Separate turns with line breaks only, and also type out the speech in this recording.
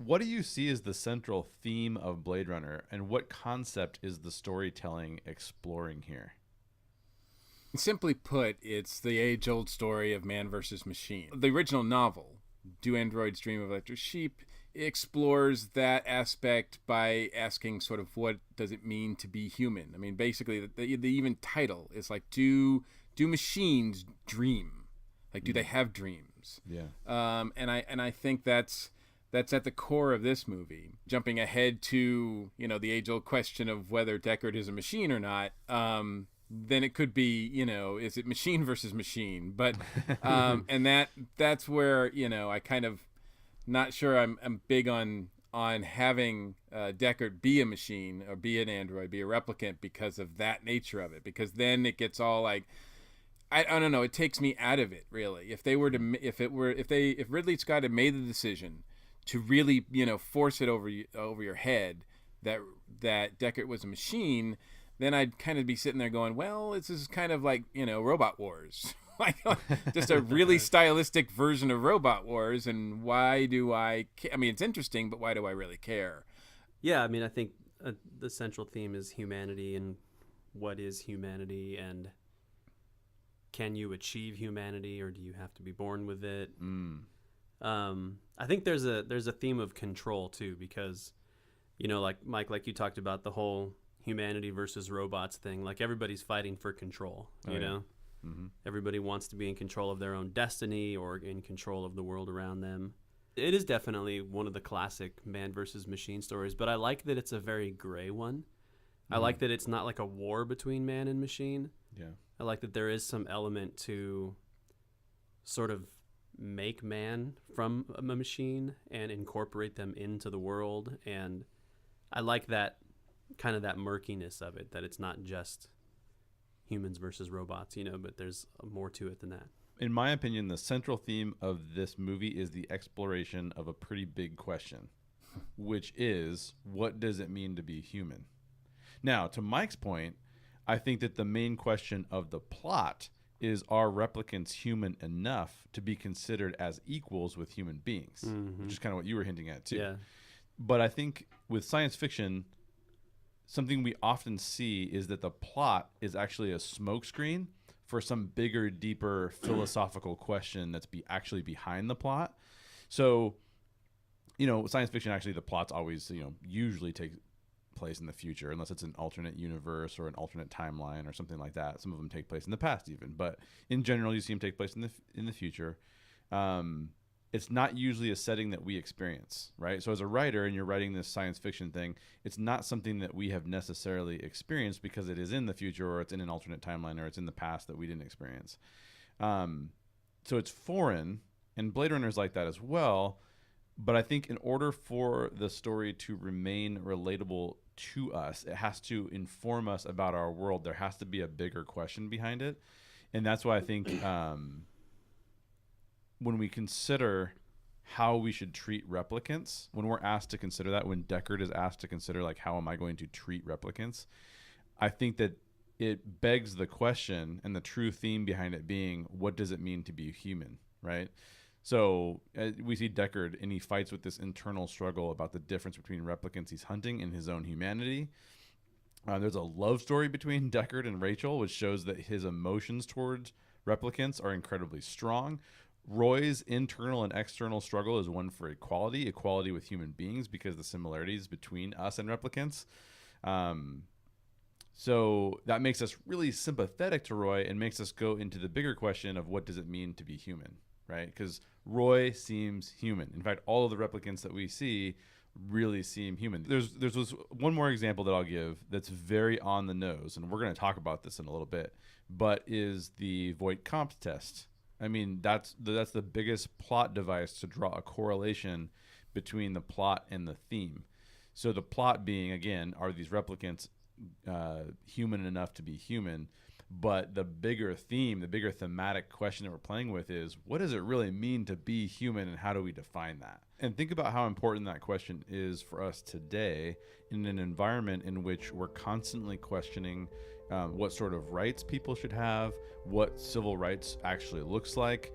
What do you see as the central theme of Blade Runner, and what concept is the storytelling exploring here?
Simply put, it's the age-old story of man versus machine. The original novel, Do Androids Dream of Electric Sheep, explores that aspect by asking sort of what does it mean to be human. I mean, basically, the even title is like, do machines dream? Like, do they have dreams?
Yeah.
And I think that's at the core of this movie. Jumping ahead to, the age-old question of whether Deckard is a machine or not, then it could be, is it machine versus machine? But and that's where, I kind of not sure I'm big on having Deckard be a machine or be an android, be a replicant because of that nature of it. Because then it gets all like, I don't know, it takes me out of it really. If Ridley Scott had made the decision to really, force it over your head that Deckard was a machine, then I'd kind of be sitting there going, well, this is kind of like, Robot Wars. Like just a really stylistic version of Robot Wars. And why do I I mean, it's interesting, but why do I really care?
Yeah, I mean, I think the central theme is humanity and what is humanity, and can you achieve humanity, or do you have to be born with it? I think there's a theme of control too, because, like Mike, like you talked about the whole humanity versus robots thing. Like everybody's fighting for control, you know? Mm-hmm. Everybody wants to be in control of their own destiny or in control of the world around them. It is definitely one of the classic man versus machine stories, but I like that it's a very gray one. I like that it's not like a war between man and machine.
Yeah.
I like that there is some element to sort of make man from a machine and incorporate them into the world. And I like that kind of that murkiness of it, that it's not just humans versus robots, but there's more to it than that.
In my opinion, the central theme of this movie is the exploration of a pretty big question, which is, what does it mean to be human? Now, to Mike's point, I think that the main question of the plot is, are replicants human enough to be considered as equals with human beings, which is kind of what you were hinting at too.
Yeah.
But I think with science fiction, something we often see is that the plot is actually a smokescreen for some bigger, deeper philosophical question that's actually behind the plot. So, science fiction, actually, the plots always, usually take place in the future, unless it's an alternate universe or an alternate timeline or something like that. Some of them take place in the past even, but in general, you see them take place in the future. It's not usually a setting that we experience, right? So as a writer, and you're writing this science fiction thing, it's not something that we have necessarily experienced because it is in the future, or it's in an alternate timeline, or it's in the past that we didn't experience. So it's foreign, and Blade Runner is like that as well. But I think in order for the story to remain relatable to us, it has to inform us about our world. There has to be a bigger question behind it. And that's why I think when we consider how we should treat replicants, when we're asked to consider that, when Deckard is asked to consider, like, how am I going to treat replicants, I think that it begs the question, and the true theme behind it being, what does it mean to be human, right? So we see Deckard, and he fights with this internal struggle about the difference between replicants he's hunting and his own humanity. There's a love story between Deckard and Rachel, which shows that his emotions towards replicants are incredibly strong. Roy's internal and external struggle is one for equality with human beings, because the similarities between us and replicants. So that makes us really sympathetic to Roy and makes us go into the bigger question of, what does it mean to be human, right? Because Roy seems human. In fact, all of the replicants that we see really seem human. There's one more example that I'll give that's very on the nose, and we're going to talk about this in a little bit, but is the Voight-Kampff test. I mean, that's the biggest plot device to draw a correlation between the plot and the theme. So the plot being, again, are these replicants human enough to be human? But the bigger theme, the bigger thematic question that we're playing with is, what does it really mean to be human, and how do we define that? And think about how important that question is for us today in an environment in which we're constantly questioning what sort of rights people should have, what civil rights actually looks like,